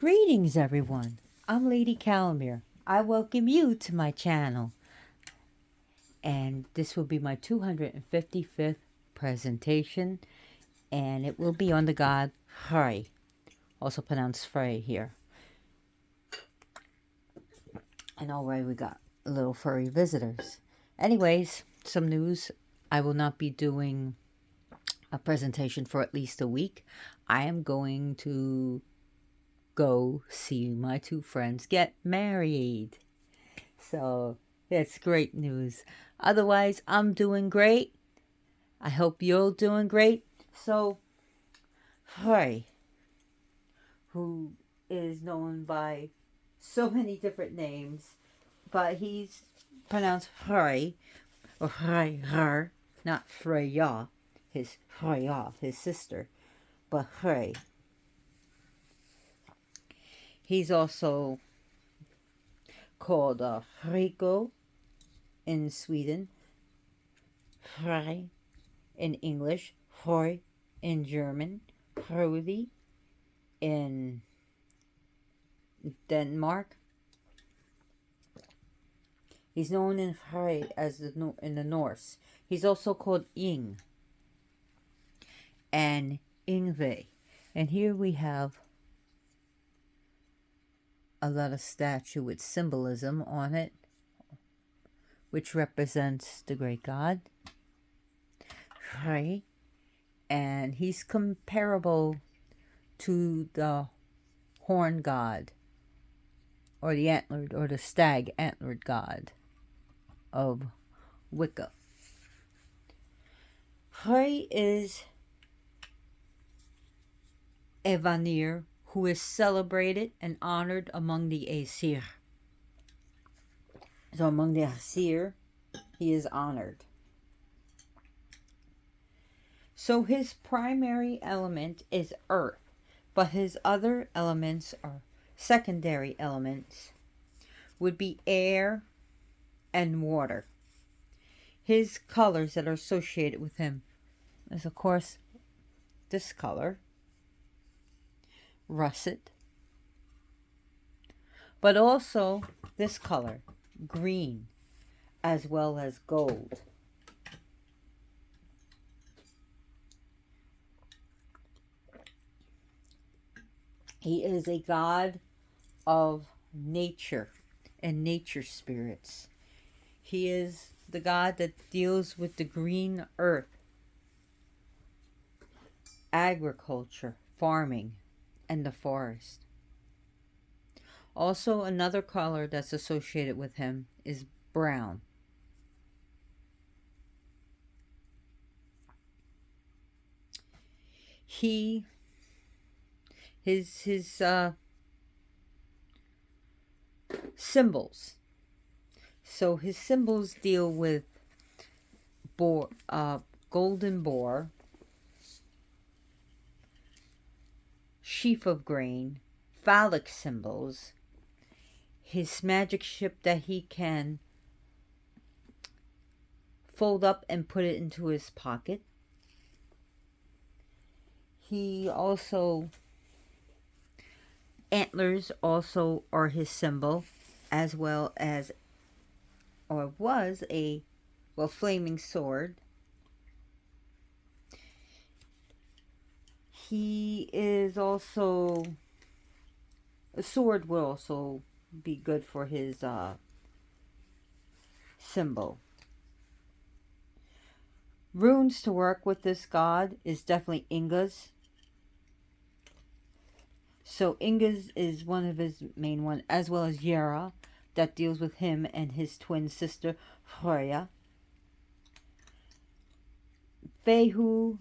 Greetings, everyone. I'm Lady Calamere. I welcome you to my channel, and this will be my 255th presentation, and it will be on the god Frey, also pronounced Frey here. And already we got little furry visitors. Anyways, some news. I will not be doing a presentation for at least a week. I am going to go see my two friends get married. So that's great news. Otherwise, I'm doing great. I hope you're doing great. So, Frey, who is known by so many different names, but he's pronounced Frey, or Freyr, not Freya, his Freya, his sister, but Frey. He's also called Frigo in Sweden, Frey in English, Frey in German, Frödi in Denmark. He's known in Frey as in the Norse. He's also called Ing and Ingve. And here we have a lot of statue with symbolism on it, which represents the great god Frey, and he's comparable to the horn god, or the antlered, or the stag antlered god of Wicca. Frey is a Vanir who is celebrated and honored among the Aesir. So among the Aesir, he is honored. So his primary element is earth, but his other elements, or secondary elements, would be air and water. His colors that are associated with him is, of course, this color, russet, but also this color, green, as well as gold. He is a god of nature and nature spirits. He is the god that deals with the green earth, agriculture, farming, and the forest. Also, another color that's associated with him is brown. His symbols. So his symbols deal with golden boar, sheaf of grain, phallic symbols, his magic ship that he can fold up and put it into his pocket. He also, antlers also are his symbol, as well as, or was a, flaming sword. He is also, a sword will also be good for his symbol. Runes to work with this god is definitely Inga's. So Inga's is one of his main ones, as well as Yara, that deals with him and his twin sister Freya. Behu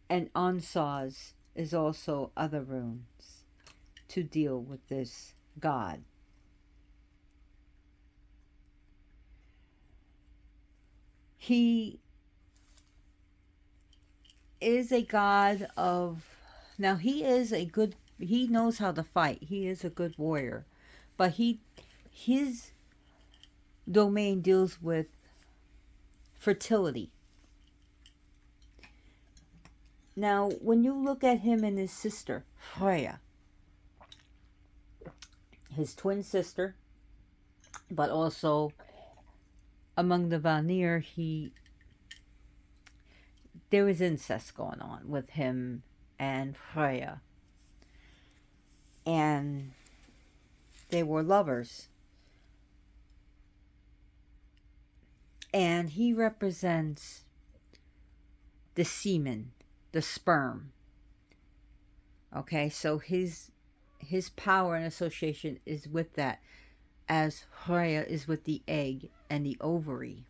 and Ansaz is also other runes to deal with this god. He is a god of, now he is a good, he knows how to fight. He is a good warrior, but his domain deals with fertility. Now, when you look at him and his sister, Freya, his twin sister, but also among the Vanir, there was incest going on with him and Freya, and they were lovers. And he represents the semen, the sperm. Okay, so his power and association is with that, as Freya is with the egg and the ovary.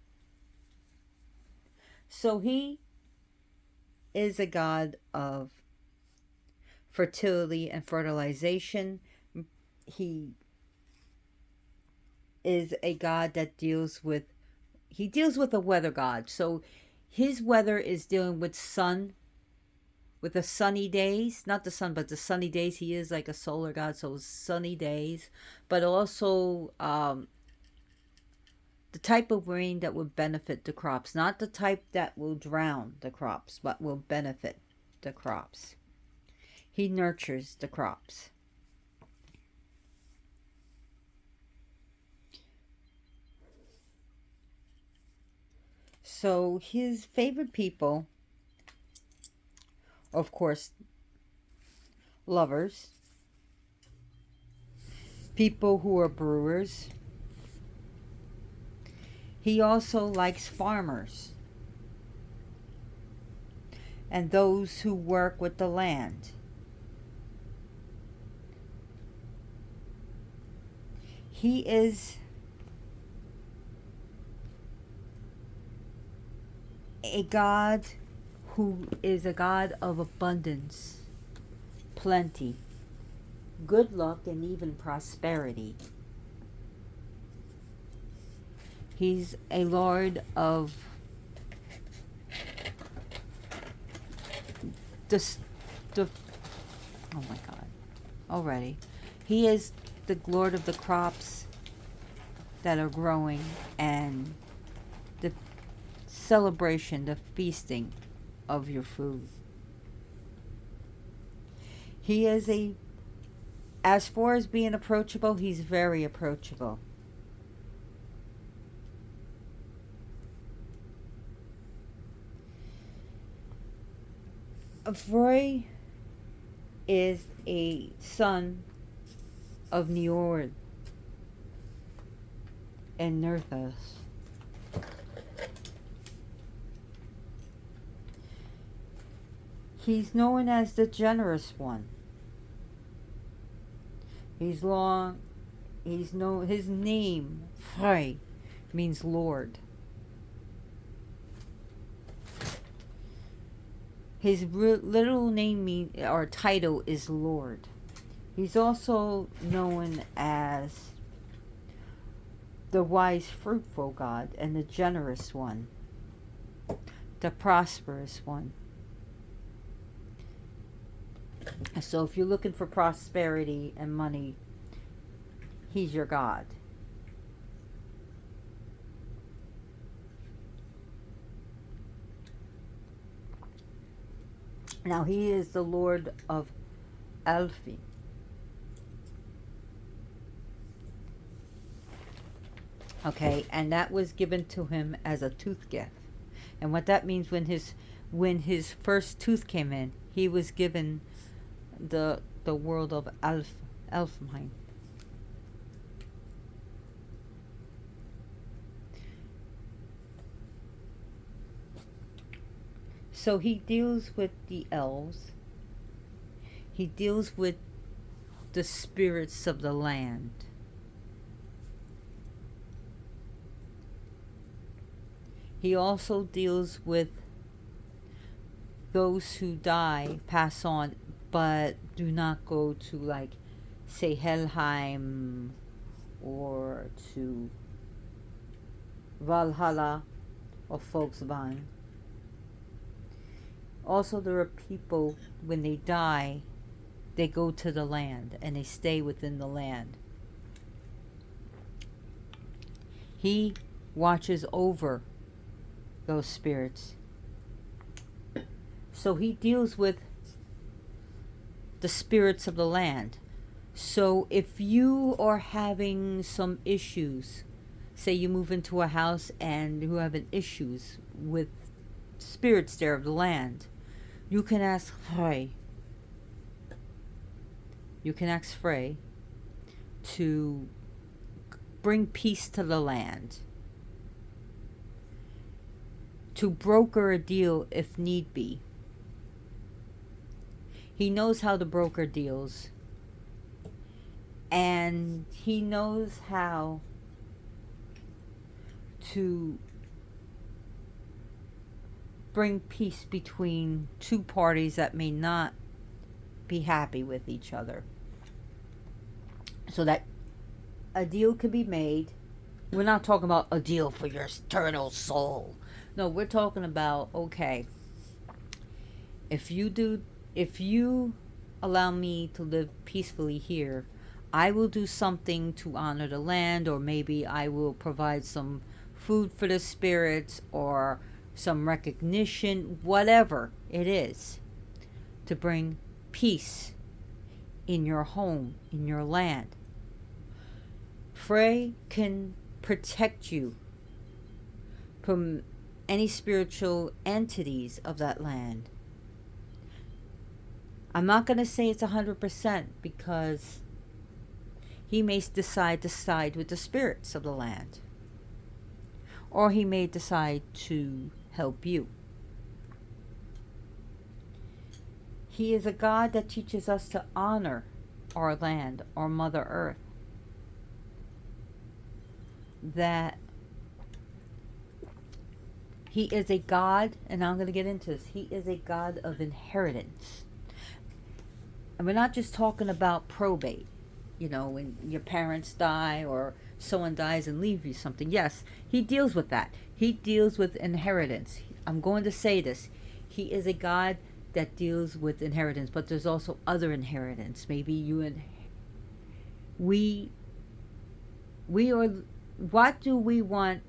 So he is a god of fertility and fertilization. He is a god that deals with a weather god. So his weather is dealing with sun, with the sunny days, not the sun, but the sunny days. He is like a solar god, so sunny days, but also the type of rain that would benefit the crops, not the type that will drown the crops, but will benefit the crops. He nurtures the crops. So his favorite people, of course, lovers, people who are brewers. He also likes farmers and those who work with the land. He is a god who is a god of abundance, plenty, good luck, and even prosperity. He's a lord of the oh my god, already. He is the lord of the crops that are growing and the celebration, the feasting of your food. He is as far as being approachable, he's very approachable. Frey is a son of Njord and Nerthus. He's known as the generous one. His name, Frey, means Lord. His literal name or title is Lord. He's also known as the wise, fruitful God and the generous one, the prosperous one. So if you're looking for prosperity and money, he's your God. Now he is the Lord of Elfi. Okay, and that was given to him as a tooth gift. And what that means, when his first tooth came in, he was given the world of Elfheim. So he deals with the elves. He deals with the spirits of the land. He also deals with those who die, pass on, but do not go to, like, say, Helheim or to Valhalla or Volkswagen. Also, there are people, when they die, they go to the land and they stay within the land. He watches over those spirits. So he deals with the spirits of the land. So if you are having some issues, say you move into a house and you have issues with spirits there of the land, you can ask Frey. You can ask Frey to bring peace to the land, to broker a deal if need be. He knows how to broker deals, and he knows how to bring peace between two parties that may not be happy with each other, so that a deal could be made. We're not talking about a deal for your eternal soul. No, we're talking about, okay, if you allow me to live peacefully here, I will do something to honor the land, or maybe I will provide some food for the spirits, or some recognition, whatever it is, to bring peace in your home, in your land. Frey can protect you from any spiritual entities of that land. I'm not going to say it's 100% because he may decide to side with the spirits of the land, or he may decide to help you. He is a God that teaches us to honor our land, our Mother Earth. That he is a God, and I'm going to get into this, he is a God of inheritance. And we're not just talking about probate, when your parents die or someone dies and leaves you something. Yes, he deals with that. He deals with inheritance. I'm going to say this. He is a God that deals with inheritance, but there's also other inheritance. Maybe we are, what do we want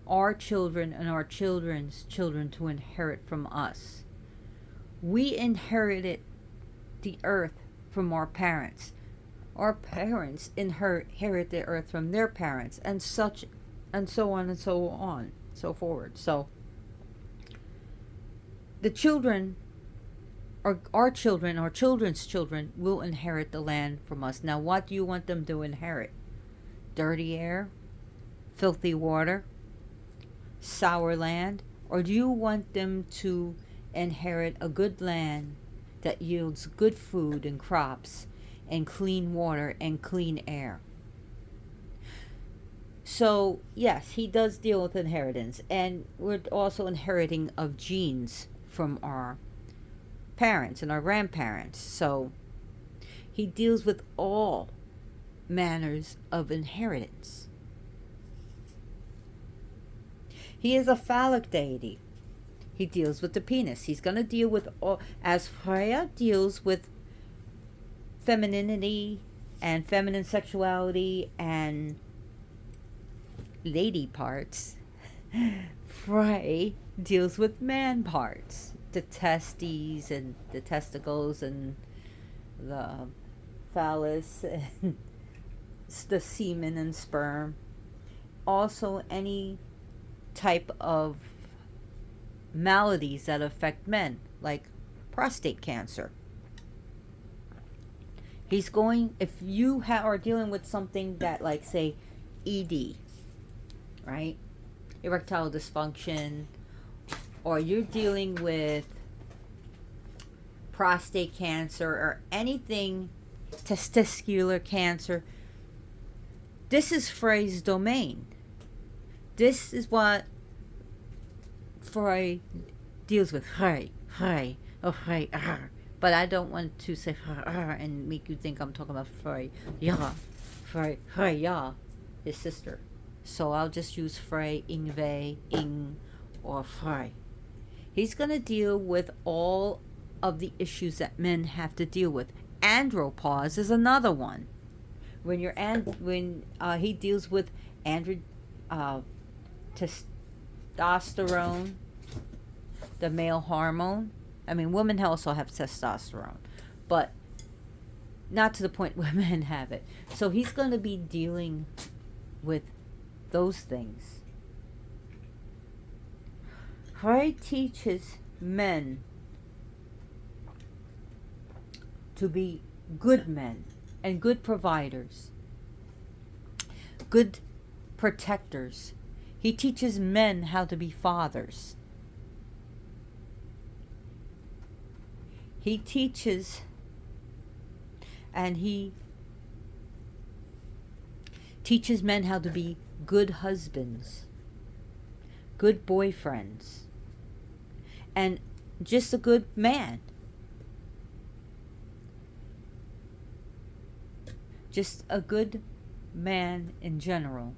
our children and our children's children to inherit from us? We inherited the earth from our parents. Our parents inherit the earth from their parents, and such, and so on and so on, so forward. So the children, or our children, our children's children, will inherit the land from us. Now, what do you want them to inherit? Dirty air, filthy water, sour land? Or do you want them to inherit a good land that yields good food and crops and clean water and clean air? So yes, he does deal with inheritance, and we're also inheriting of genes from our parents and our grandparents. So he deals with all manners of inheritance. He is a phallic deity. He deals with the penis. He's going to deal with all, as Freya deals with femininity and feminine sexuality and lady parts. Frey deals with man parts, the testes and the testicles and the phallus and the semen and sperm. Also, any type of maladies that affect men, like prostate cancer. He's going, if you are dealing with something that, like, say, ED, right? Erectile dysfunction, or you're dealing with prostate cancer or anything, testicular cancer, this is Frey's domain. This is what Frey deals with. Frey, oh Frey, but I don't want to say and make you think I'm talking about Frey. Yeah, Frey, yeah, his sister. So I'll just use Frey, Ingve, Ing, or Frey. He's going to deal with all of the issues that men have to deal with. Andropause is another one. When he deals with testosterone, the male hormone. I mean, women also have testosterone, but not to the point where men have it. So he's going to be dealing with those things. Frey teaches men to be good men and good providers, good protectors. He teaches men how to be fathers. He teaches and he teaches men how to be good husbands, good boyfriends, and just a good man. Just a good man in general.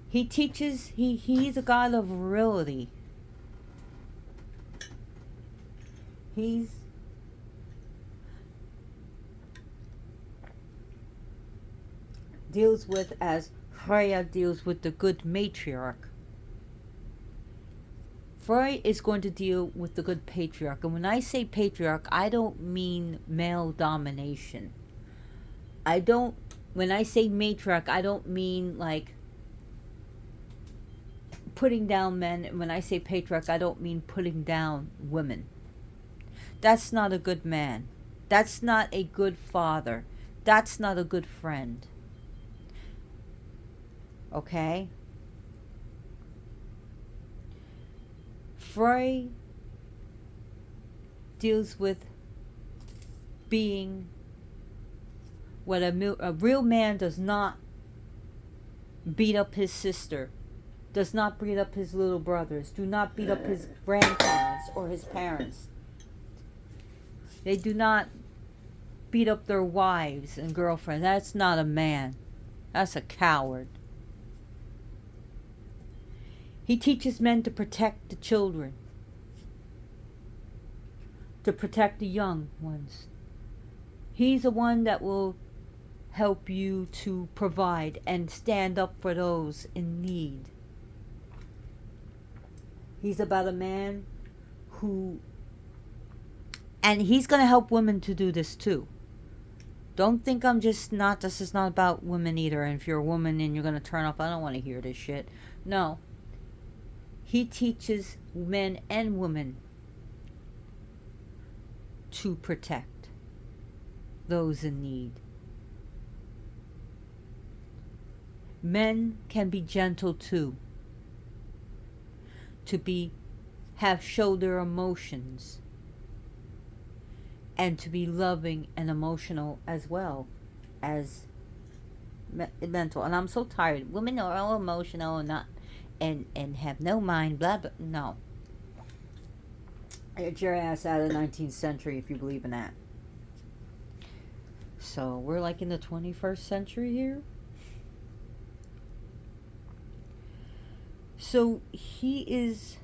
He teaches, he's a God of virility. He's deals with, as Freya deals with the good matriarch. Frey is going to deal with the good patriarch. And when I say patriarch, I don't mean male domination. When I say matriarch, I don't mean like putting down men. And when I say patriarch, I don't mean putting down women. That's not a good man. That's not a good father. That's not a good friend. Okay? Frey deals with being what a real man does not beat up his sister, does not beat up his little brothers, do not beat up his grandparents or his parents. They do not beat up their wives and girlfriends. That's not a man. That's a coward. He teaches men to protect the children, to protect the young ones. He's the one that will help you to provide and stand up for those in need. He's about a man who, and he's going to help women to do this too. Don't think this is not about women either. And if you're a woman and you're going to turn off, I don't want to hear this shit. No. He teaches men and women to protect those in need. Men can be gentle too. To show their emotions. And to be loving and emotional as well as mental. And I'm so tired. Women are all emotional and not and have no mind, blah blah. No. Get your ass out of the 19th century if you believe in that. So we're like in the 21st century here. So he is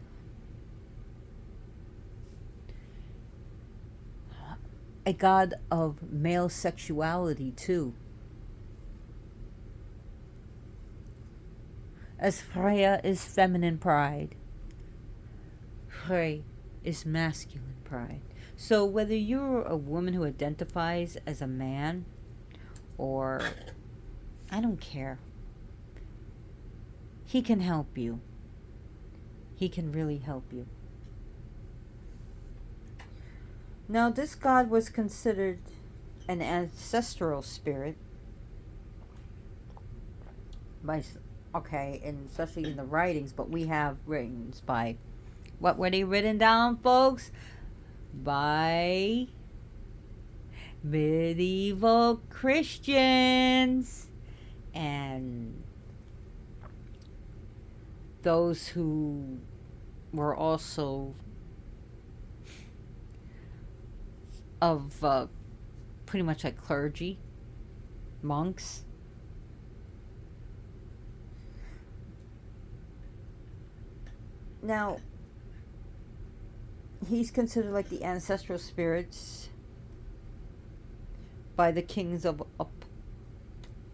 a god of male sexuality too. As Freya is feminine pride, Frey is masculine pride. So whether you're a woman who identifies as a man, or I don't care, he can help you. He can really help you. Now, this god was considered an ancestral spirit and especially in the writings, but we have writings by, what were they written down, folks? By medieval Christians and those who were also of pretty much like clergy, monks. Now, he's considered like the ancestral spirits by the kings of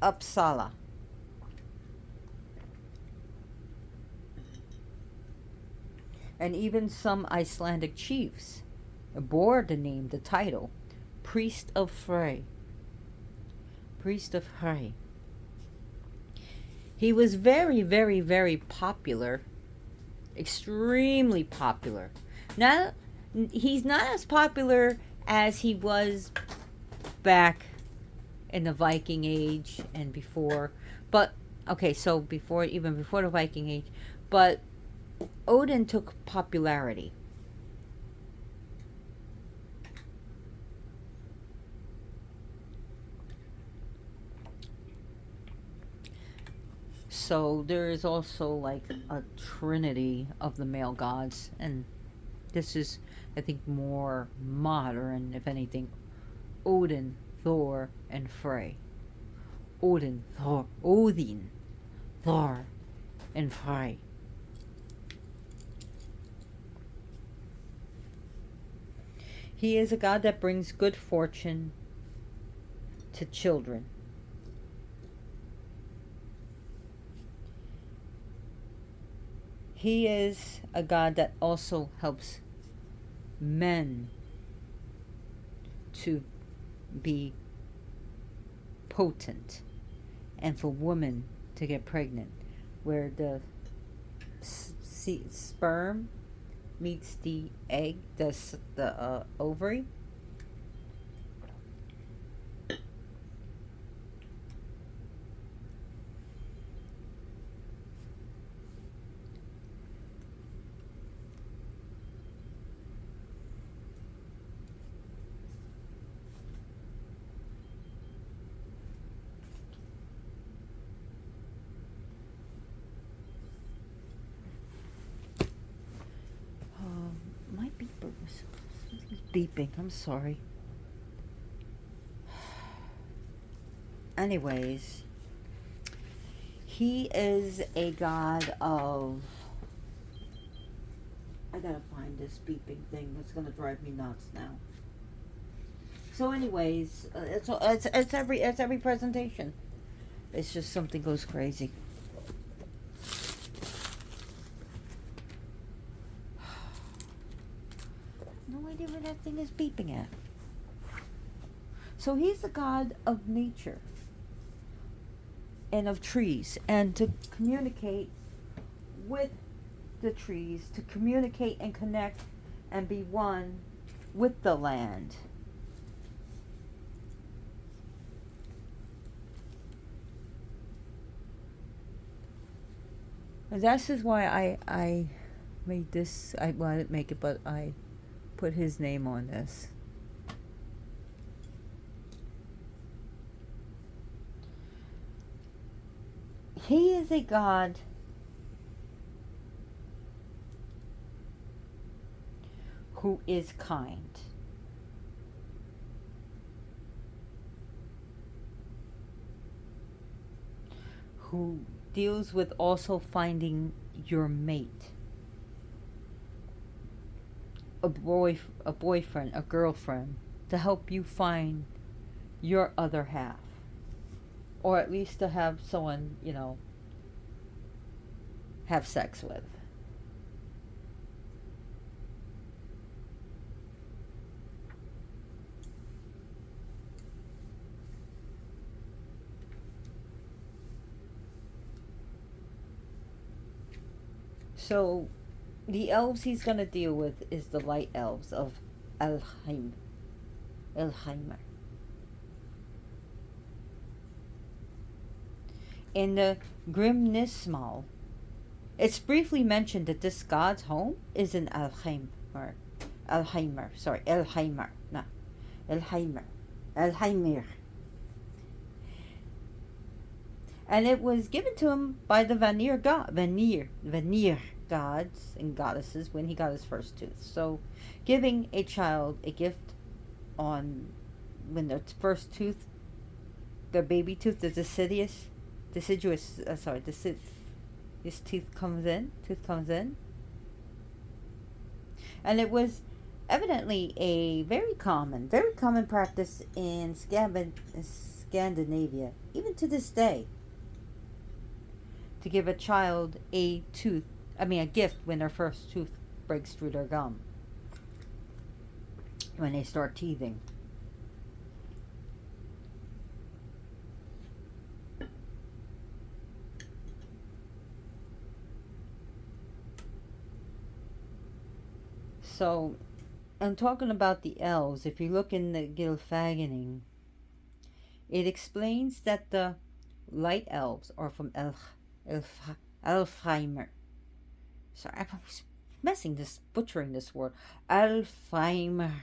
Uppsala. And even some Icelandic chiefs bore the name, the title, priest of Frey. Priest of Frey. He was very, very, very popular, extremely popular. Now, he's not as popular as he was back in the Viking Age and before, but okay, so before, even before the Viking Age, but Odin took popularity. So there is also like a trinity of the male gods, and this is, I think, more modern, if anything. Odin, Thor, and Frey. Odin, Thor, and Frey. He is a god that brings good fortune to children. He is a god that also helps men to be potent and for women to get pregnant, where the sperm meets the egg, the ovary. My beeper was something's beeping. I'm sorry. Anyways, he is a god of. I gotta find this beeping thing that's gonna drive me nuts now. So, anyways, it's every presentation. It's just something goes crazy. No idea where that thing is beeping at. So he's the god of nature and of trees, and to communicate with the trees, to communicate and connect and be one with the land. And this is why I made this. I didn't make it, but I put his name on this. He is a god who is kind. Who deals with also finding your mate. A boyfriend, a girlfriend, to help you find your other half. Or at least to have someone, have sex with. So, the elves he's going to deal with is the light elves of Elheimer. In the Grimnismal, it's briefly mentioned that this god's home is in Elheimer. Elheimer. And it was given to him by the Vanir gods and goddesses when he got his first tooth. So, giving a child a gift on when their first tooth, their baby tooth, the this tooth comes in, and it was evidently a very common practice in Scandinavia, even to this day, to give a child a gift when their first tooth breaks through their gum, when they start teething. So, I'm talking about the elves. If you look in the Gylfaginning, it explains that the light elves are from Elf, Elfheimer. Sorry, I'm butchering this word. Elfheimer.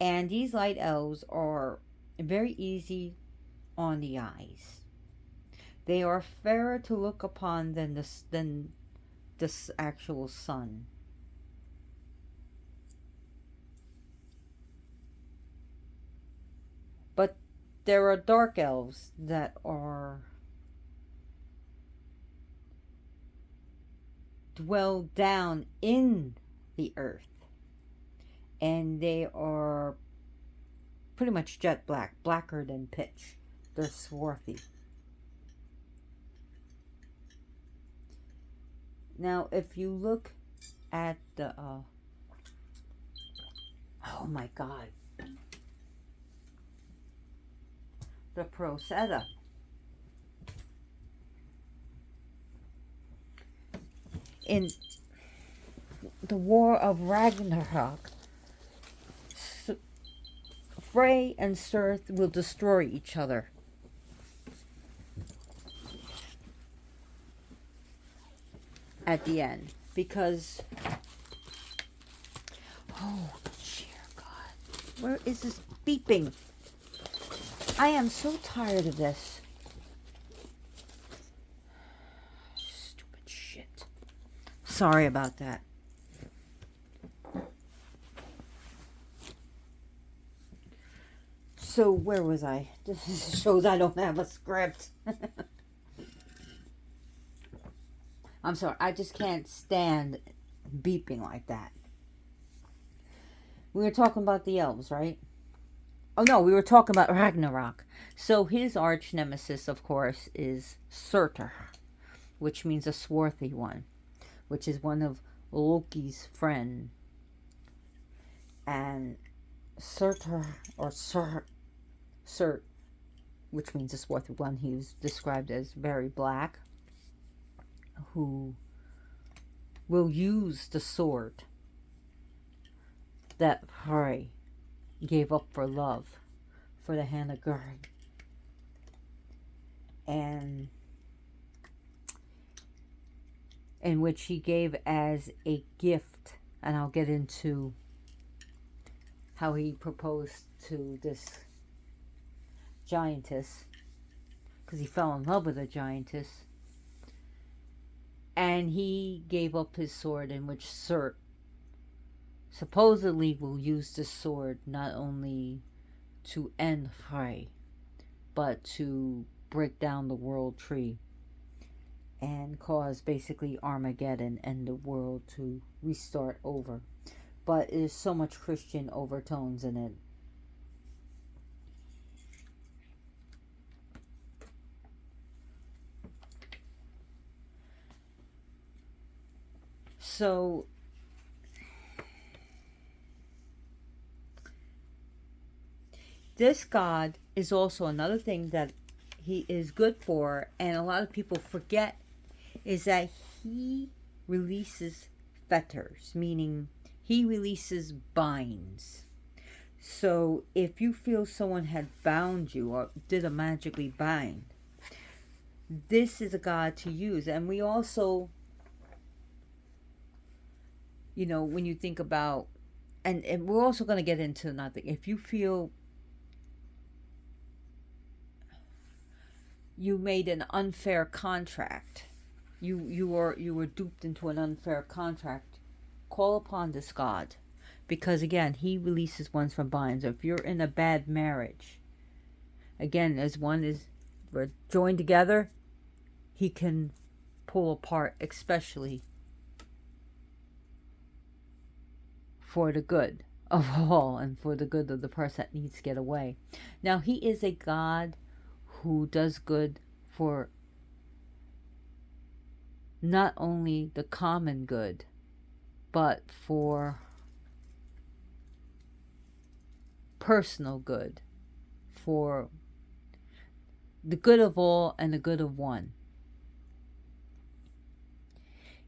And these light elves are very easy on the eyes. They are fairer to look upon than this actual sun. But there are dark elves that are dwell down in the earth, and they are pretty much jet black, blacker than pitch. They're swarthy. Now, if you look at the oh my god, the Prosetta. In the War of Ragnarok, Frey and Surth will destroy each other. At the end. Because, oh, dear God. Where is this beeping? I am so tired of this. Stupid shit. Sorry about that. So, where was I? This shows I don't have a script. I'm sorry, I just can't stand beeping like that. We were talking about the elves, right? Oh no, we were talking about Ragnarok. So his arch nemesis, of course, is Surtur, which means a swarthy one, which is one of Loki's friend. And Surtur, or Surt, which means a swarthy one, he's described as very black, who will use the sword that Frey gave up for love, for the hand of God, and in which he gave as a gift. And I'll get into how he proposed to this giantess, because he fell in love with a giantess. And he gave up his sword, in which Surt supposedly will use this sword not only to end Frey, but to break down the world tree and cause basically Armageddon and the world to restart over. But there's so much Christian overtones in it. So this God is also another thing that he is good for, and a lot of people forget, is that he releases fetters, meaning he releases binds. So if you feel someone had bound you or did a magically bind, this is a God to use. And we also, you know, when you think about, and we're also going to get into another thing. If you feel you made an unfair contract, you were duped into an unfair contract, call upon this God, because again, he releases ones from binds. If you're in a bad marriage, again, as one is, we're joined together, he can pull apart, especially for the good of all and for the good of the person that needs to get away. Now, he is a God who does good for not only the common good, but for personal good, for the good of all and the good of one.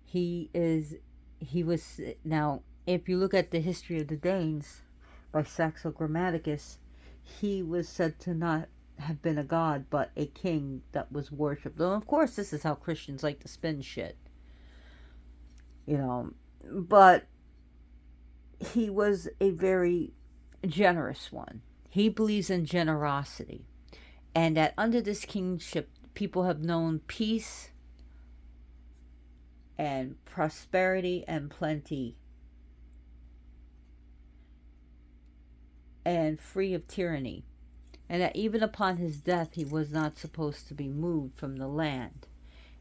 He is he was, now, if you look at the history of the Danes by Saxo Grammaticus, he was said to not have been a god, but a king that was worshipped. Though, of course, this is how Christians like to spin shit, you know. But he was a very generous one. He believes in generosity, and that under this kingship, people have known peace and prosperity and plenty, and free of tyranny, and that even upon his death he was not supposed to be moved from the land,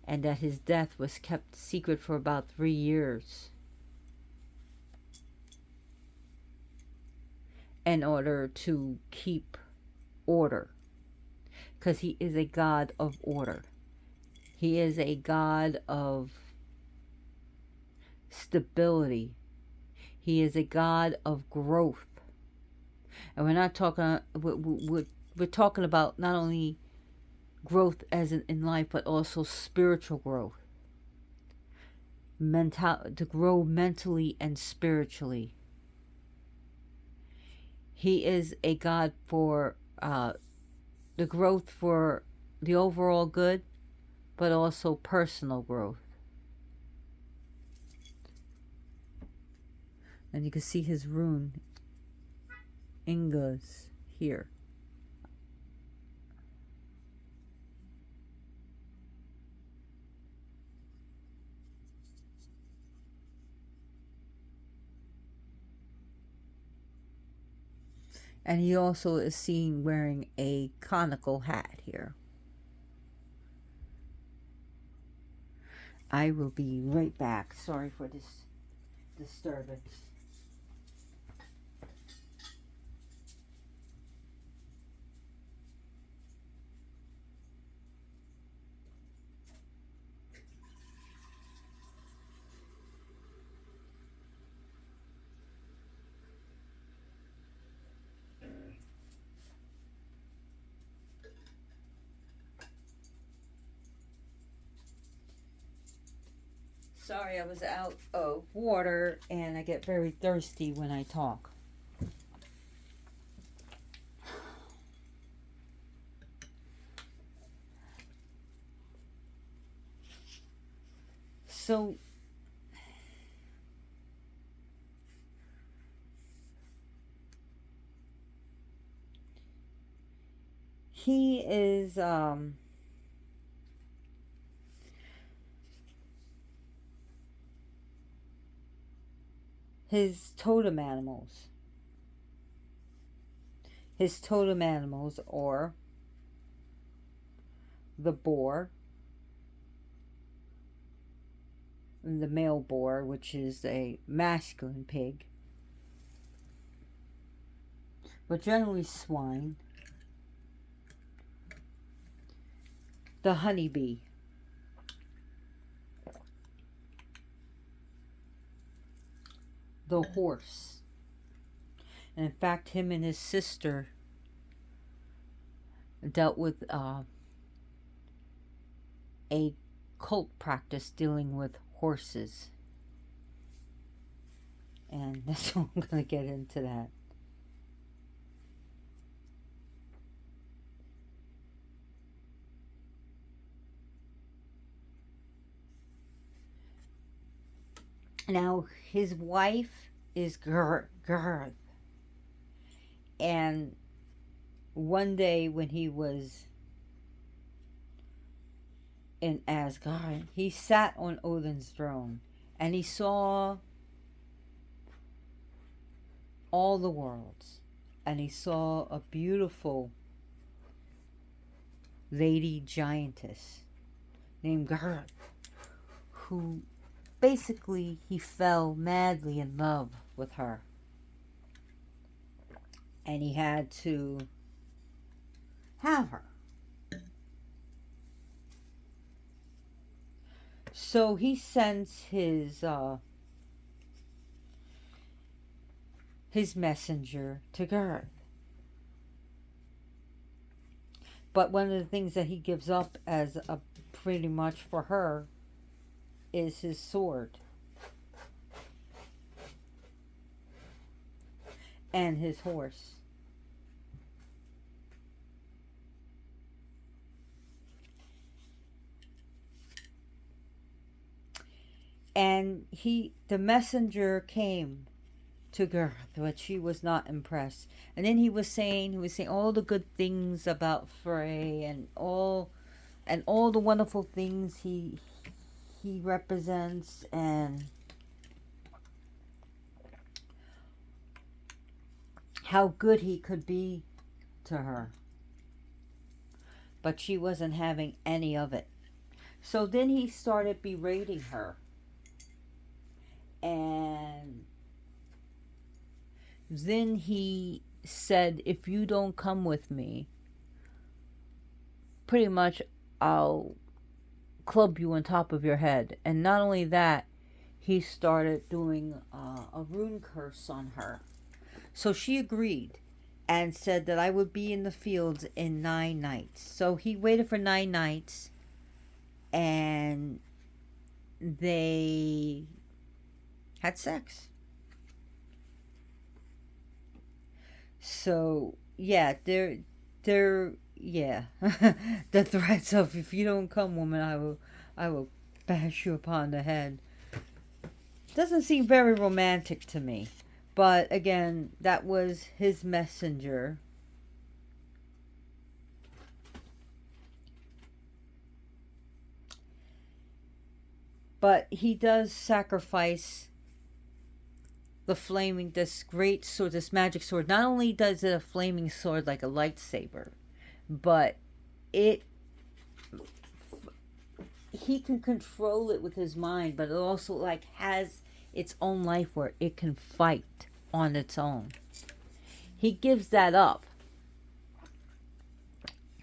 and that his death was kept secret for about 3 years in order to keep order, because he is a god of order. He is a god of stability. He is a god of growth. And we're not talking, we're talking about not only growth as in life, but also spiritual growth. To grow mentally and spiritually. He is a god for the growth for the overall good, but also personal growth. And you can see his rune, Inga's, here. And he also is seen wearing a conical hat here. I will be right back. Sorry for this disturbance. Sorry, I was out of water and I get very thirsty when I talk. So, he is his totem animals. His totem animals are the boar, the male boar, which is a masculine pig, but generally swine, the honeybee, the horse. And in fact, him and his sister dealt with a cult practice dealing with horses. And that's what I'm going to get into that. Now, his wife is Gerth. And one day when he was in Asgard, he sat on Odin's throne and he saw all the worlds. And he saw a beautiful lady giantess named Gerth, who basically he fell madly in love with her. And he had to have her. So he sends his messenger to Gerth. But one of the things that he gives up as a pretty much for her is his sword. and his horse. And the messenger came to Gerth, but she was not impressed. And then he was saying all the good things about Frey, and all the wonderful things he represents, and how good he could be to her. But she wasn't having any of it. So then he started berating her. And then he said, if you don't come with me, pretty much I'll club you on top of your head. And not only that, he started doing a rune curse on her. So she agreed and said that I would be in the fields in 9 nights. So he waited for 9 nights, and they had sex. So yeah, yeah, the threats of, if you don't come, woman, I will bash you upon the head. Doesn't seem very romantic to me. But again, that was his messenger. But he does sacrifice this great sword, this magic sword. Not only does it a flaming sword like a lightsaber, but he can control it with his mind, but it also like has its own life where it can fight on its own. He gives that up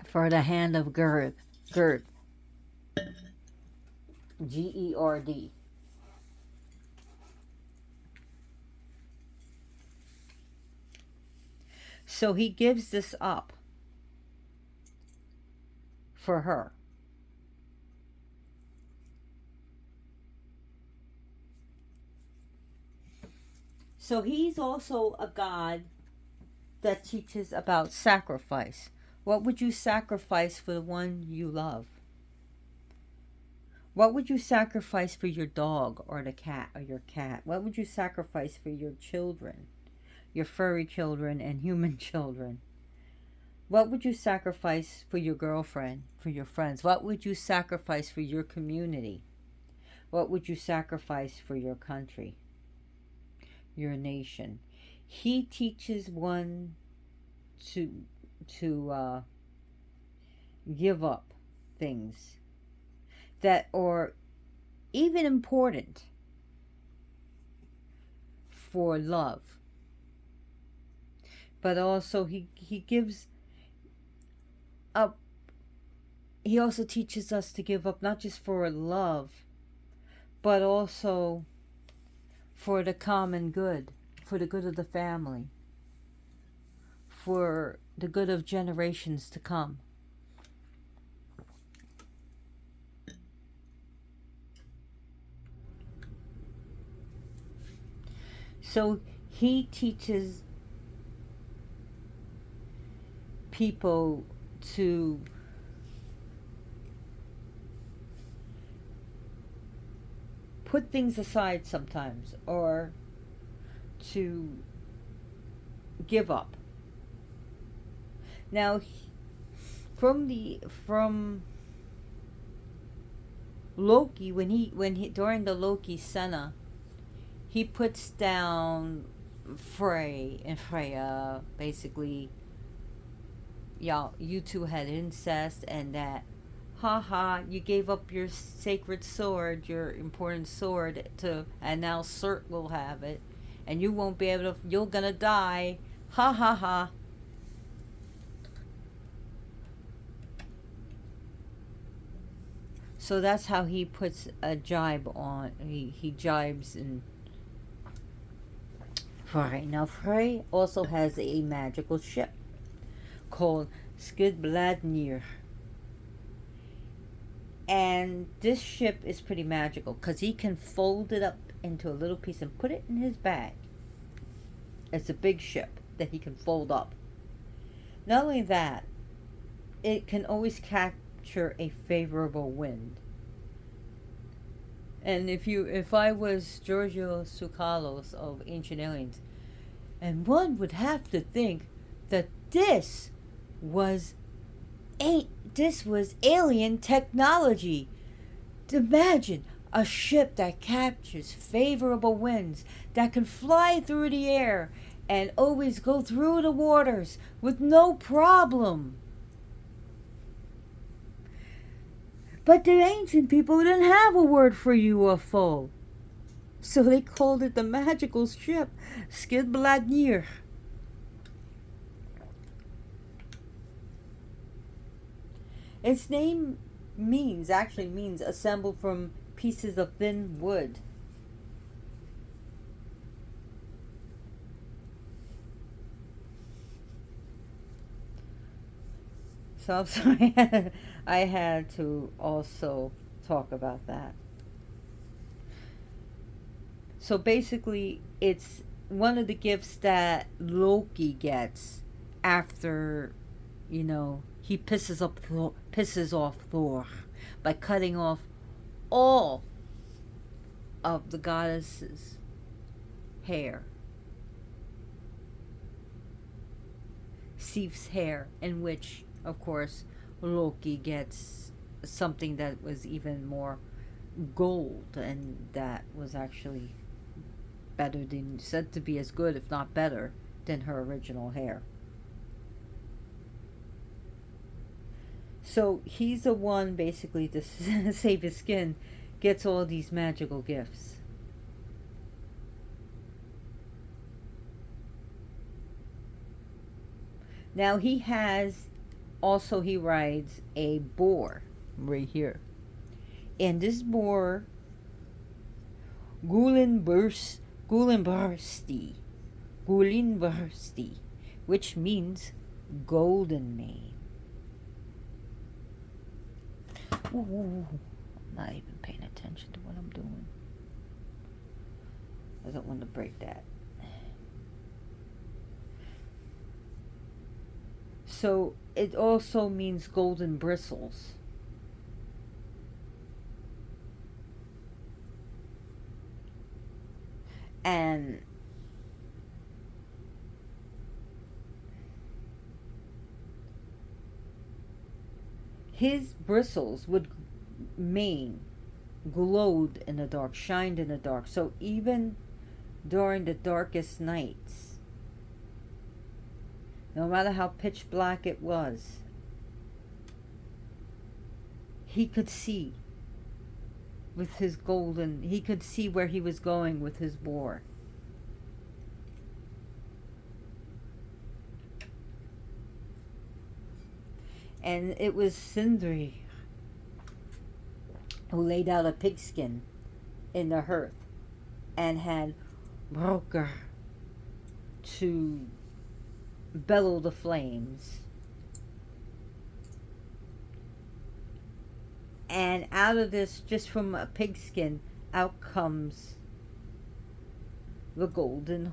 for the hand of Gerd. Gerd. Gerd. So he gives this up for her. So he's also a god that teaches about sacrifice. What would you sacrifice for the one you love? What would you sacrifice for your dog or the cat or your cat? What would you sacrifice for your children? Your furry children and human children? What would you sacrifice for your girlfriend, for your friends? What would you sacrifice for your community? What would you sacrifice for your country, your nation? He teaches one to give up things that are even important for love. But also he gives up, he also teaches us to give up not just for love, but also for the common good, for the good of the family, for the good of generations to come. So he teaches people to put things aside sometimes, or to give up. Now, from Loki, when he during the Loki Senna, he puts down Frey and Freya, basically, y'all, you two had incest, and that, haha, you gave up your sacred sword, your important sword, and now Cert will have it, and you won't be able to, you're gonna die, ha ha ha. So that's how he puts a jibe on, he jibes in Frey. Now Frey also has a magical ship called Skidbladnir. And this ship is pretty magical because he can fold it up into a little piece and put it in his bag. It's a big ship. that he can fold up. Not only that, it can always capture a favorable wind. And if I was Giorgio Tsoukalos of Ancient Aliens, and one would have to think that was this was alien technology. Imagine a ship that captures favorable winds, that can fly through the air and always go through the waters with no problem. But the ancient people didn't have a word for UFO. So they called it the magical ship, Skidbladnir. Its name actually means assembled from pieces of thin wood. So I'm sorry, I had to also talk about that. So basically, it's one of the gifts that Loki gets after, he pisses off Thor by cutting off all of the goddess's hair. Sif's hair, in which, of course, Loki gets something that was even more gold, and that was actually better than, said to be as good, if not better, than her original hair. So he's the one, basically, to save his skin, gets all these magical gifts. Now he rides a boar right here. And this boar, Gulinbarsti, which means golden mane. Ooh, I'm not even paying attention to what I'm doing. I don't want to break that. So it also means golden bristles. And his bristles would mane glowed in the dark, shined in the dark. So even during the darkest nights, no matter how pitch black it was, he could see with his golden, he could see where he was going with his boar. And it was Sindri who laid out a pigskin in the hearth and had Broker to bellow the flames. And out of this, just from a pigskin, out comes the golden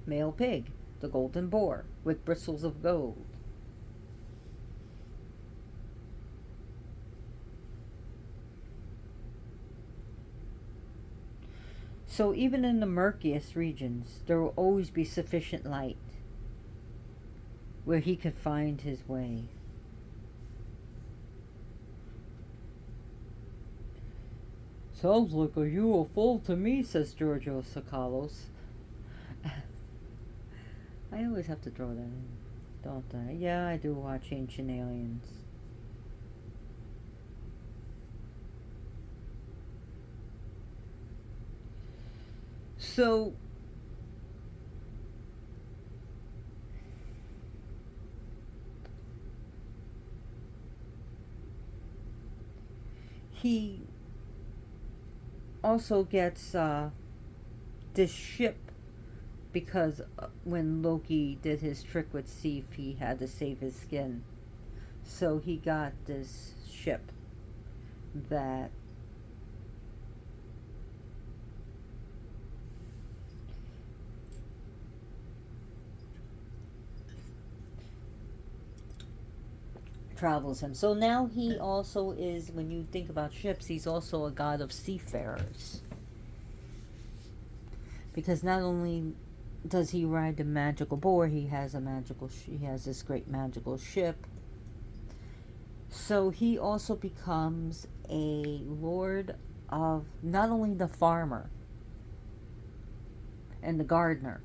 male pig, the golden boar with bristles of gold. So even in the murkiest regions, there will always be sufficient light where he could find his way. Sounds like a UFO to me, says Giorgio Tsoukalos. I always have to throw that in, don't I? Yeah, I do watch Ancient Aliens. So he also gets this ship because when Loki did his trick with Sif, he had to save his skin. So he got this ship that travels him. So now he also is, when you think about ships, he's also a god of seafarers. Because not only does he ride the magical boar, he has he has this great magical ship. So he also becomes a lord of not only the farmer and the gardener,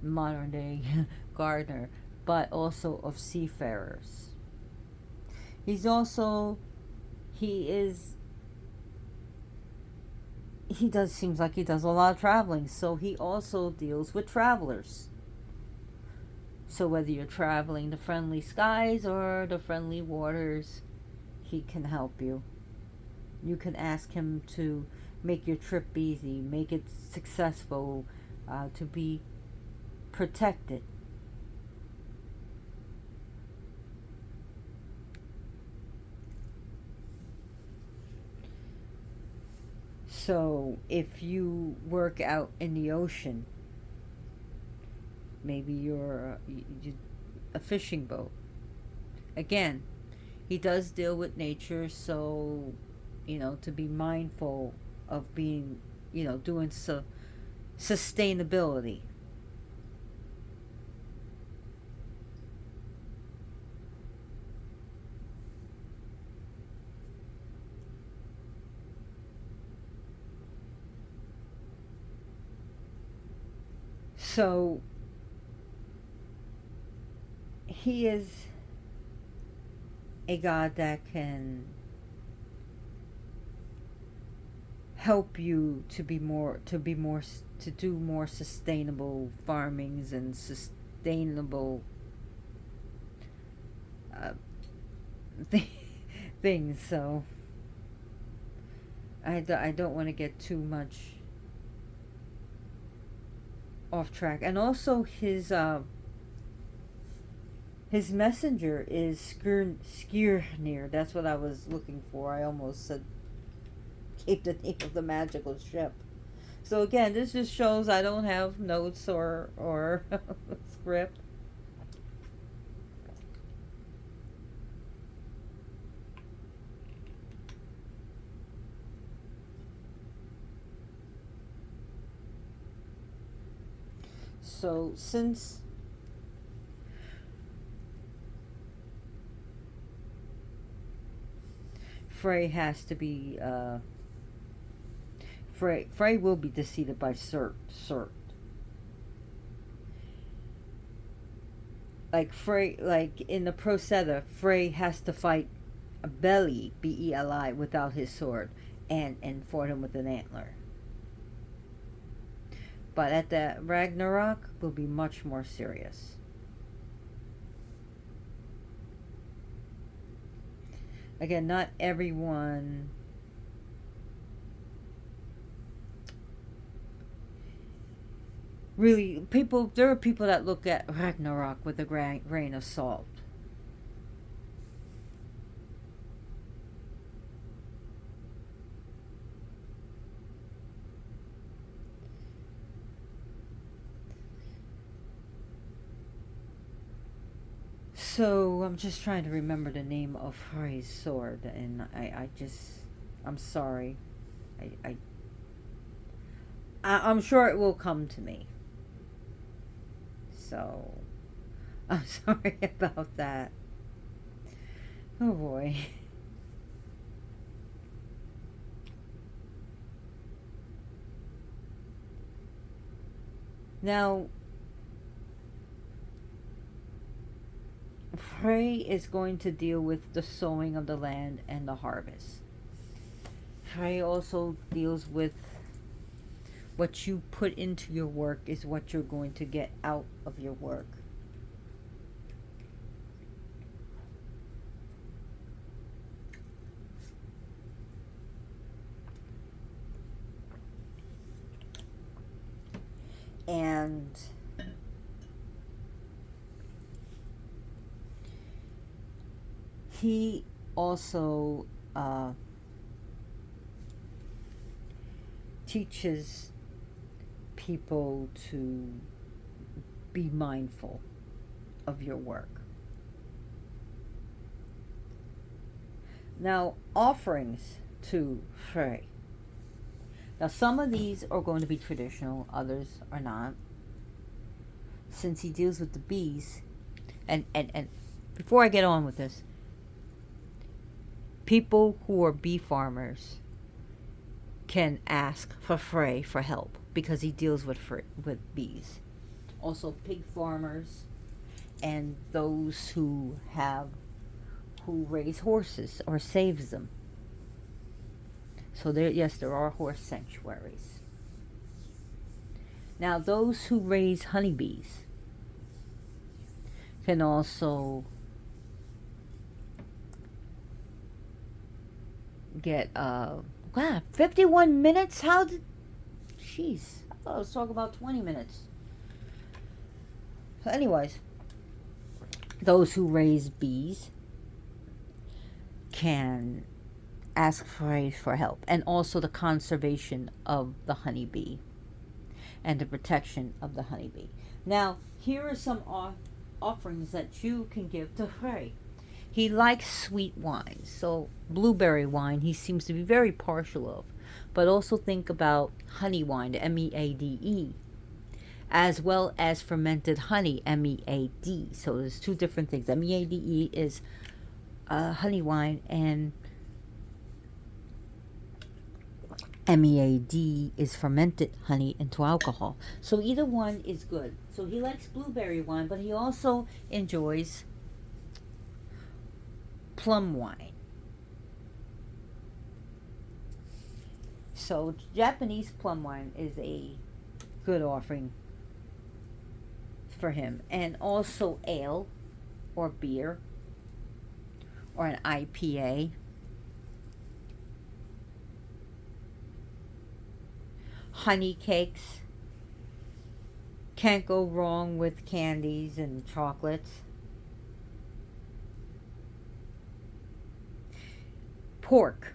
modern day gardener, but also of seafarers. He's also, he is, he does, seems like he does a lot of traveling, so he also deals with travelers. So whether you're traveling the friendly skies or the friendly waters, he can help you. You can ask him to make your trip easy, make it successful, to be protected. So if you work out in the ocean, maybe you're a fishing boat. Again, he does deal with nature, so to be mindful of being, doing sustainability. So he is a god that can help you to do more sustainable farmings and sustainable uh, th- things. So I don't want to get too much off track. And also his messenger is Skirnir. That's what I was looking for. I almost said gave the name of the magical ship. So again, this just shows I don't have notes or script. So since Frey has to be Frey will be defeated by Cert. Like Frey, like in the Proceda, Frey has to fight a Beli, Beli, without his sword, and fought him with an antler. But at the Ragnarok will be much more serious. Again, not everyone really, people, there are people that look at Ragnarok with a grain of salt. So I'm just trying to remember the name of Frey's sword, and I'm sorry. I, I I'm sure it will come to me. So I'm sorry about that. Oh boy. Now, Frey is going to deal with the sowing of the land and the harvest. Frey also deals with what you put into your work is what you're going to get out of your work. And he also teaches people to be mindful of your work. Now, offerings to Frey. Now, some of these are going to be traditional, others are not. Since he deals with the bees, and before I get on with this, people who are bee farmers can ask for Frey for help because he deals with bees. Also, pig farmers and those who raise horses or saves them. So there, yes, there are horse sanctuaries. Now, those who raise honeybees can also get wow, 51 minutes. How did? Jeez, I thought I was talking about 20 minutes. So anyways, those who raise bees can ask for help, and also the conservation of the honeybee and the protection of the honeybee. Now, here are some offerings that you can give to Frey. He likes sweet wines, so blueberry wine he seems to be very partial of. But also think about honey wine, MEADE, as well as fermented honey, MEAD. So there's two different things. MEADE is honey wine, and MEAD is fermented honey into alcohol. So either one is good. So he likes blueberry wine, but he also enjoys plum wine. So Japanese plum wine is a good offering for him. And also ale or beer or an IPA. Honey cakes. Can't go wrong with candies and chocolates. Pork.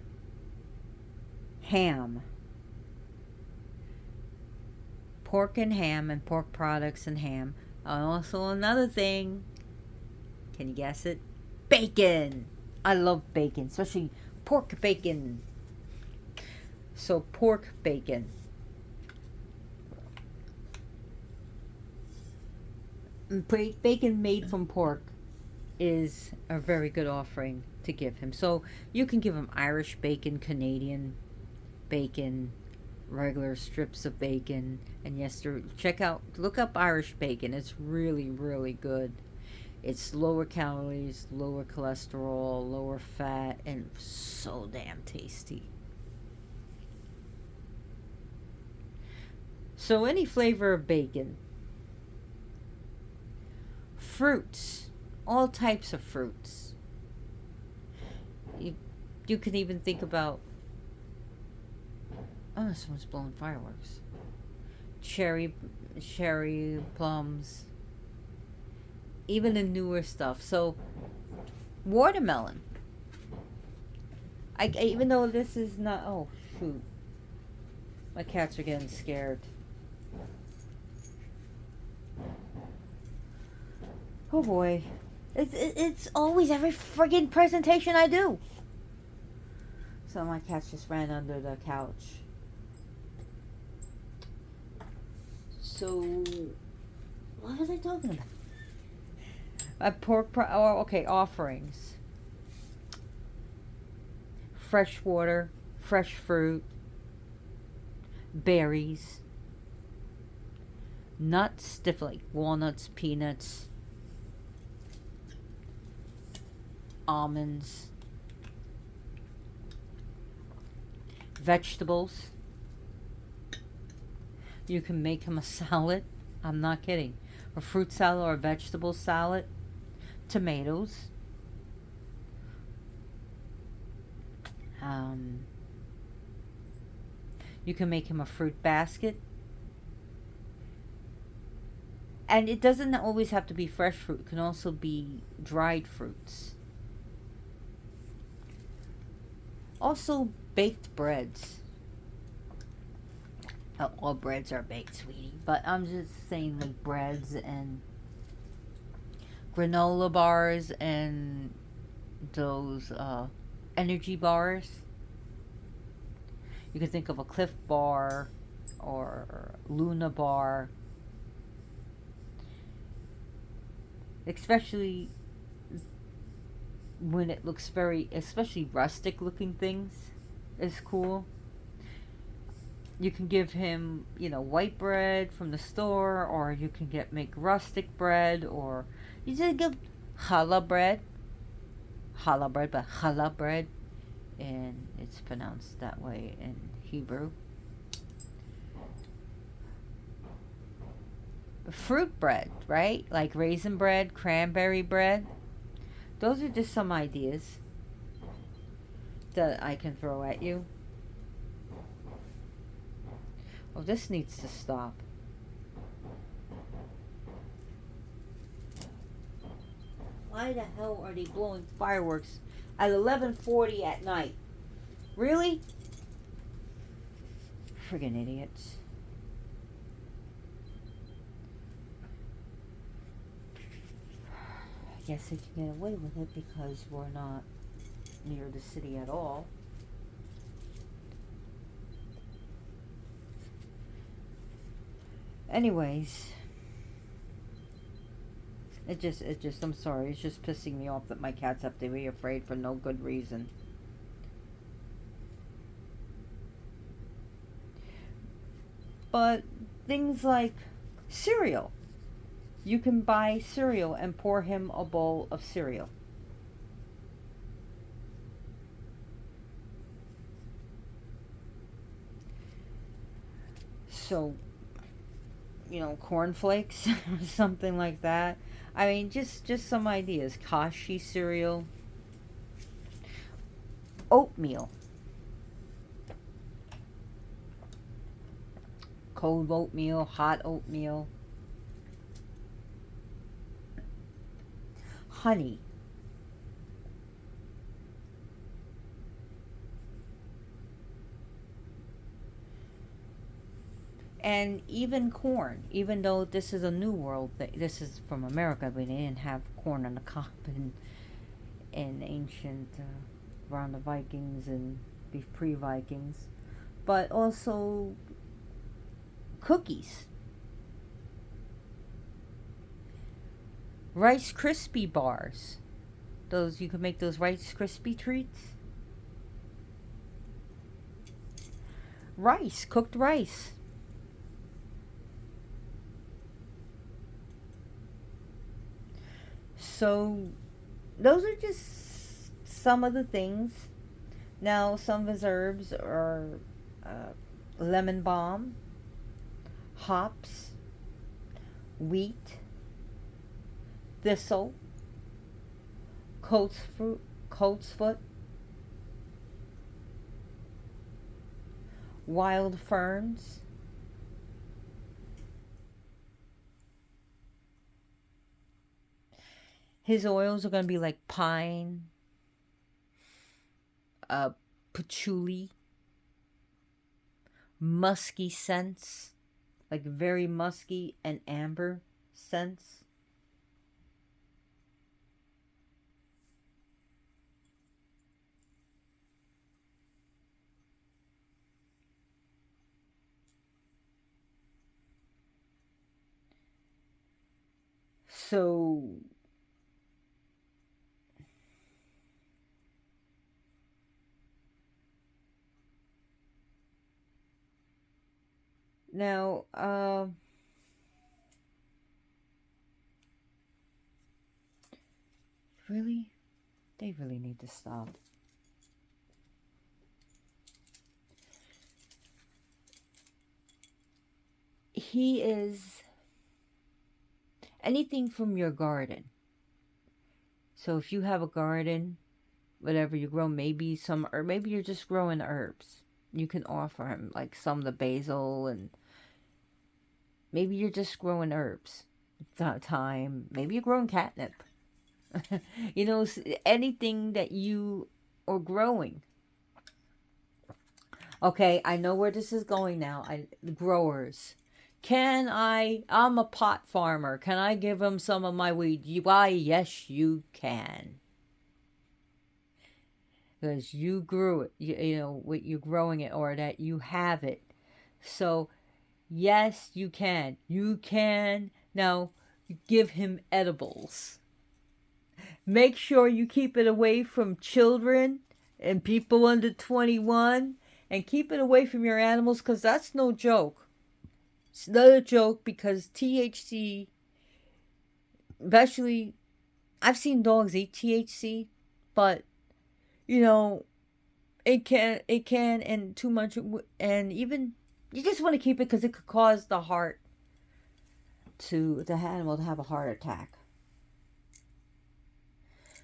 Ham. Pork and ham, and pork products and ham. And also another thing. Can you guess it? Bacon. I love bacon, especially pork bacon. So pork bacon. Bacon made from pork is a very good offering to give him. So you can give him Irish bacon, Canadian bacon, regular strips of bacon. And yes, look up Irish bacon. It's really, really good. It's lower calories, lower cholesterol, lower fat, and so damn tasty. So any flavor of bacon. Fruits, all types of fruits. You can even think about, oh, someone's blowing fireworks. Cherry plums, even the newer stuff. So watermelon. Even though this is not, oh shoot, my cats are getting scared. Oh boy. It's always every friggin' presentation I do. So my cats just ran under the couch. So, what was I talking about? Okay, offerings. Fresh water, fresh fruit, berries, nuts, different like walnuts, peanuts, almonds, vegetables. You can make him a salad. I'm not kidding. A fruit salad or a vegetable salad. Tomatoes. You can make him a fruit basket. And it doesn't always have to be fresh fruit. It can also be dried fruits. Also, baked breads. All breads are baked, sweetie. But I'm just saying, like, breads and granola bars and those energy bars. You can think of a Cliff bar or Luna bar, especially when it looks very, especially rustic looking things is cool. You can give him, white bread from the store, or you can make rustic bread, or you just give challah bread, but challah bread, and it's pronounced that way in Hebrew. Fruit bread, right? Like raisin bread, cranberry bread. Those are just some ideas that I can throw at you. Oh, this needs to stop. Why the hell are they blowing fireworks at 11:40 at night? Really? Friggin' idiots. I guess they can get away with it because we're not near the city at all. Anyways, I'm sorry, it's just pissing me off that my cats have to be afraid for no good reason. But things like cereal. You can buy cereal and pour him a bowl of cereal. So, cornflakes or something like that. I mean, just some ideas. Kashi cereal, oatmeal, cold oatmeal, hot oatmeal, honey. And even corn, even though this is a new world, this is from America, but they didn't have corn on the cob in ancient, around the Vikings and pre-Vikings. But also cookies. Rice Krispie bars. Those, you can make those Rice Krispie treats. Rice, cooked rice. So, those are just some of the things. Now, some of his herbs are lemon balm, hops, wheat, thistle, colt's foot, wild ferns. His oils are going to be like pine, patchouli, musky scents, like very musky and amber scents. So now, really, they really need to stop. He is anything from your garden. So if you have a garden, whatever you grow, maybe some, or maybe you're just growing herbs. You can offer him like some of the basil, and maybe you're just growing herbs. Thyme. Maybe you're growing catnip. Anything that you are growing. Okay, I know where this is going now. Growers. I'm a pot farmer. Can I give him some of my weed? Why, yes, you can. because you grew it. You're growing it, or that you have it. So yes, you can. You can now give him edibles. Make sure you keep it away from children and people under 21, and keep it away from your animals, because that's no joke. It's not a joke, because THC, especially, I've seen dogs eat THC, but you know, it can, and too much, and even you just want to keep it because it could cause the animal to have a heart attack.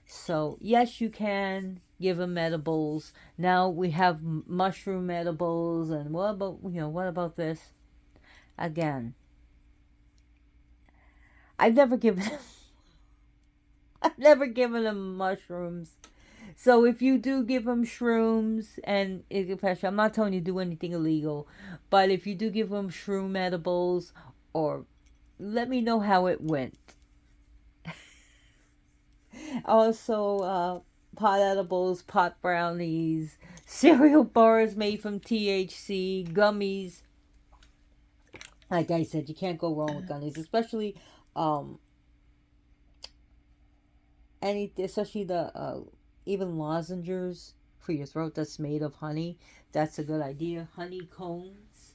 So yes, you can give them edibles. Now we have mushroom edibles, and what about this? Again, I've never given I've never given them mushrooms. So if you do give them shrooms, and I'm not telling you to do anything illegal, but if you do give them shroom edibles, or let me know how it went. Also, pot edibles, pot brownies, cereal bars made from THC, gummies. Like I said, you can't go wrong with gummies, especially um especially the even lozenges for your throat that's made of honey. That's a good idea. Honey combs.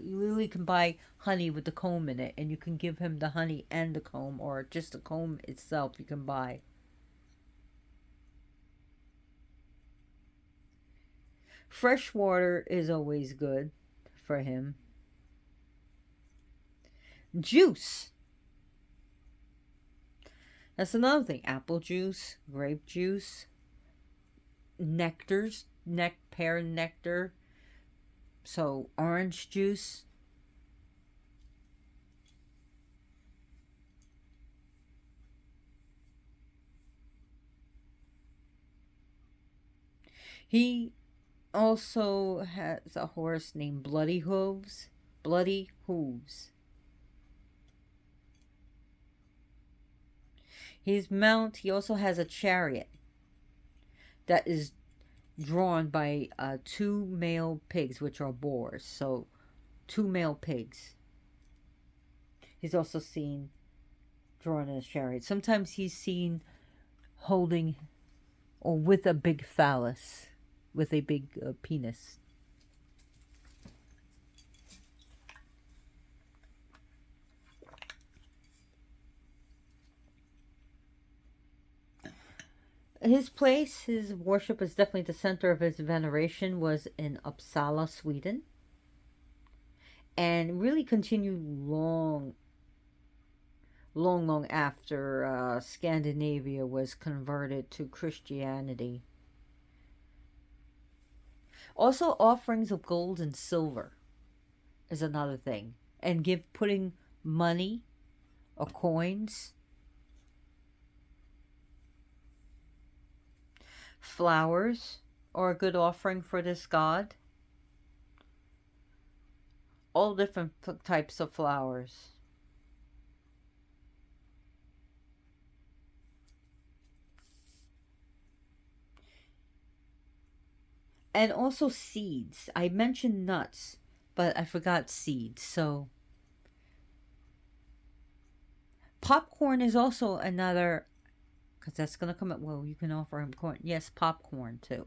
You really can buy honey with the comb in it, and you can give him the honey and the comb, or just the comb itself. You can buy. Fresh water is always good for him. Juice. That's another thing. Apple juice, grape juice, nectars, pear nectar. So orange juice. He also has a horse named Bloody Hooves. Bloody Hooves. He also has a chariot that is drawn by two male pigs, which are boars. So, two male pigs. He's also seen drawn in a chariot. Sometimes he's seen holding, or with a big phallus, with a big penis. His worship is definitely the center of his veneration was in Uppsala, Sweden, and really continued long after Scandinavia was converted to Christianity. Also, offerings of gold and silver is another thing, and putting money or coins, flowers, or a good offering for this god. All different types of flowers. And also seeds. I mentioned nuts, but I forgot seeds. So popcorn is also another, because that's gonna come up. Well, you can offer him corn. Yes, popcorn too.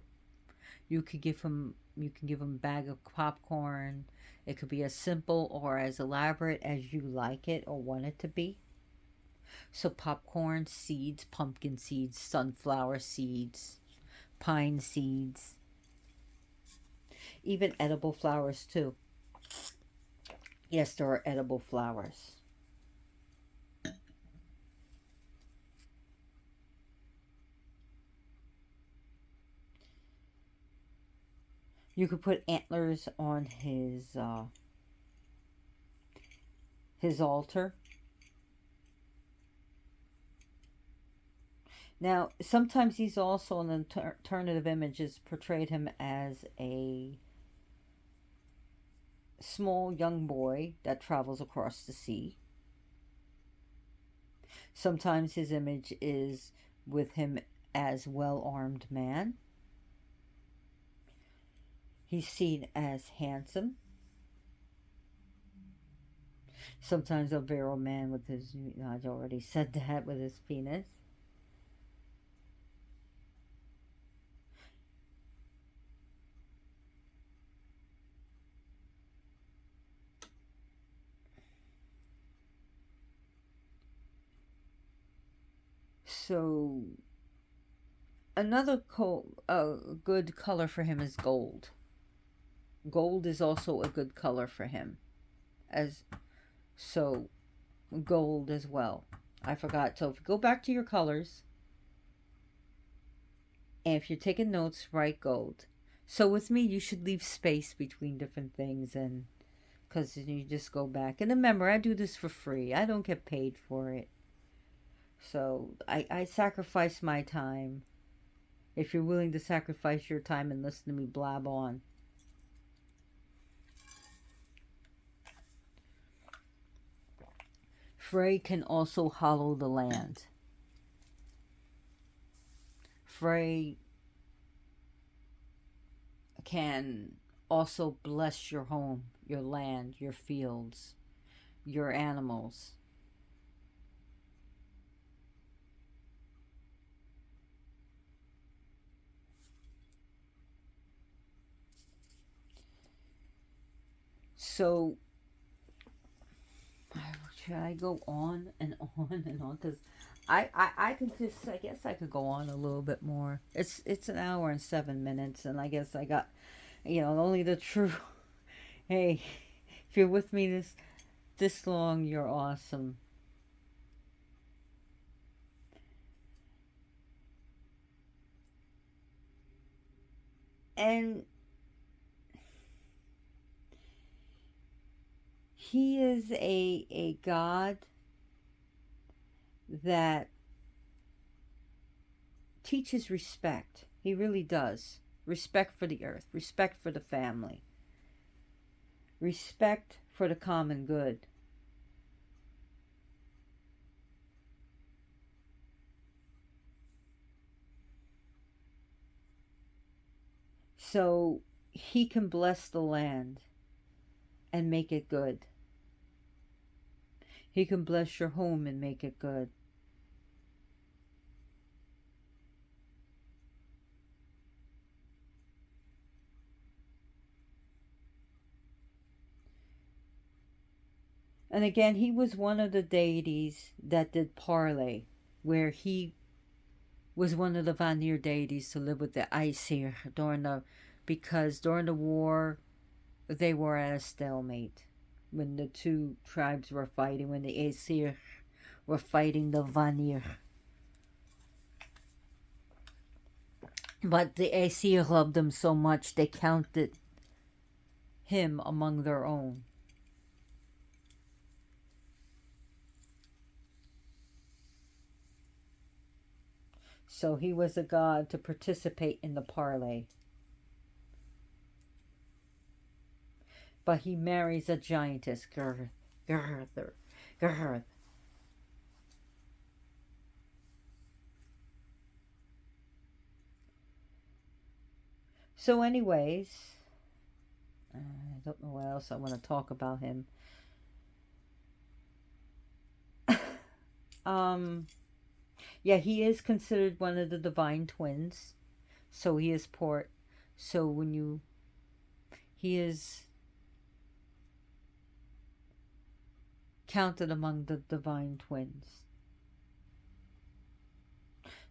You can give him a bag of popcorn. It could be as simple or as elaborate as you like it or want it to be. So popcorn, seeds, pumpkin seeds, sunflower seeds, pine seeds, even edible flowers too. Yes, there are edible flowers. You could put antlers on his altar. Now, sometimes he's also in alternative images portrayed him as a small young boy that travels across the sea. Sometimes his image is with him as well-armed man. He's seen as handsome, sometimes a virile man with his, I've already said that, with his penis. So another good color for him is gold. Gold is also a good color for him, as so gold as well. I forgot. So if you go back to your colors, and if you're taking notes, write gold. So with me, you should leave space between different things, and because you just go back. And remember, I do this for free. I don't get paid for it. So I sacrifice my time. If you're willing to sacrifice your time and listen to me blab on. Frey can also hollow the land. Frey can also bless your home, your land, your fields, your animals. So, should I go on and on and on? Because I could just, I guess I could go on a little bit more. It's an hour and 7 minutes, and I guess I got, only the true. Hey, if you're with me this long, you're awesome. And he is a god that teaches respect. He really does. Respect for the earth, respect for the family, respect for the common good. So he can bless the land and make it good. He can bless your home and make it good. And again, he was one of the deities that did parlay, where he was one of the Vanir deities to live with the Aesir because during the war they were at a stalemate when the two tribes were fighting, when the Aesir were fighting the Vanir. But the Aesir loved him so much they counted him among their own. So he was a god to participate in the parlay. But he marries a giantess, Girth. So, anyways, I don't know what else I want to talk about him. Yeah, he is considered one of the divine twins. So he is port. So he is counted among the divine twins.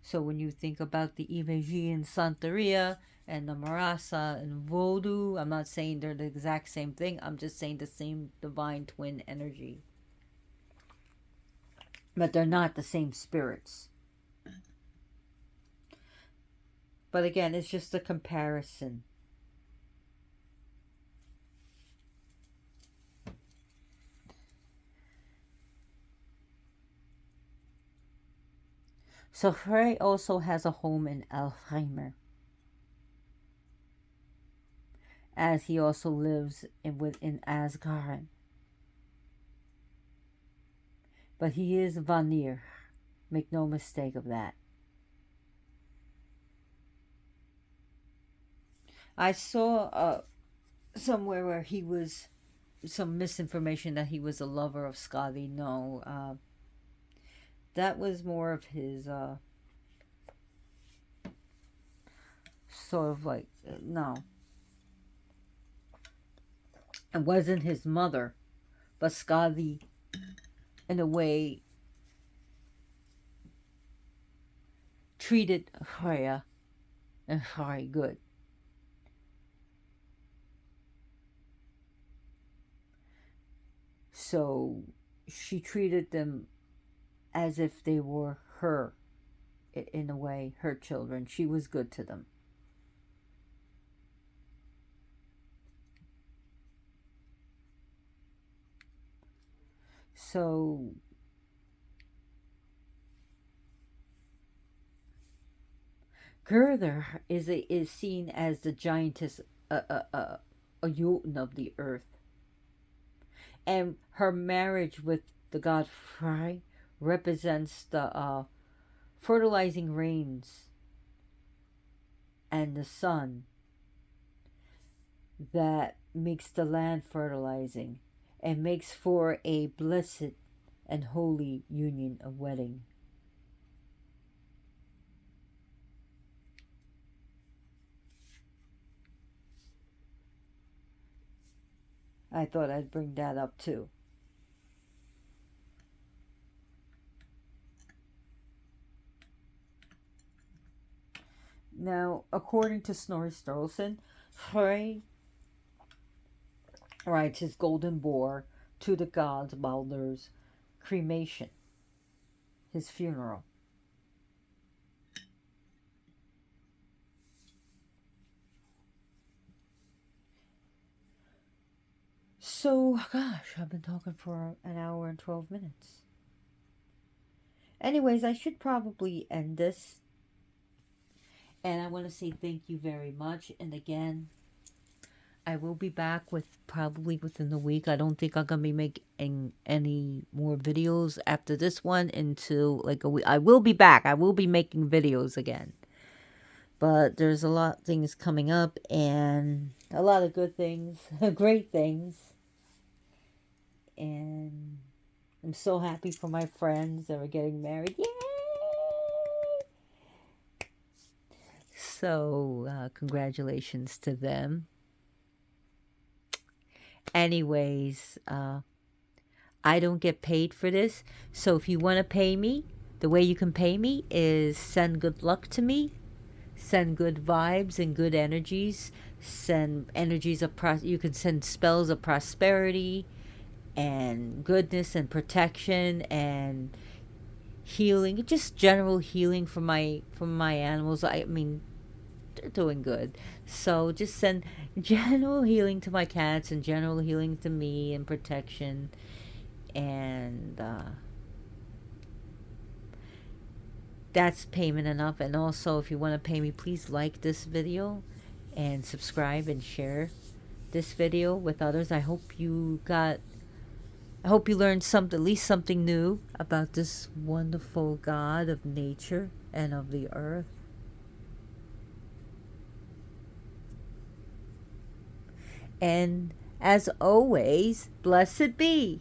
So when you think about the Iveji and Santeria and the Marasa and Voodoo, I'm not saying they're the exact same thing. I'm just saying the same divine twin energy. But they're not the same spirits. But again, it's just a comparison. So Frey also has a home in Alfheimer, as he also lives within Asgard. But he is Vanir. Make no mistake of that. I saw somewhere where he was some misinformation that he was a lover of Scotty. No, that was more of his sort of like no, it wasn't his mother, but Scotty in a way treated Freya and Frey good. So she treated them as if they were her, in a way, her children. She was good to them. So Gerther is seen as the giantess, a Jotun of the earth, and her marriage with the god Frey represents the fertilizing rains and the sun that makes the land fertilizing and makes for a blessed and holy union of wedding. I thought I'd bring that up too. Now, according to Snorri Sturluson, Frey rides his golden boar to the god Baldur's cremation, his funeral. So, gosh, I've been talking for an hour and 12 minutes. Anyways, I should probably end this. And I want to say thank you very much. And again, I will be back with probably within the week. I don't think I'm going to be making any more videos after this one until like a week. I will be back. I will be making videos again. But there's a lot of things coming up and a lot of good things, great things. And I'm so happy for my friends that are getting married. Yay! So, congratulations to them. Anyways, I don't get paid for this. So if you want to pay me, the way you can pay me is send good luck to me, send good vibes and good energies, send energies of you can send spells of prosperity and goodness and protection and healing, just general healing for my animals. I mean, they're doing good. So just send general healing to my cats and general healing to me and protection. And that's payment enough. And also, if you want to pay me, please like this video and subscribe and share this video with others. I hope you learned at least something new about this wonderful God of nature and of the earth. And as always, blessed be.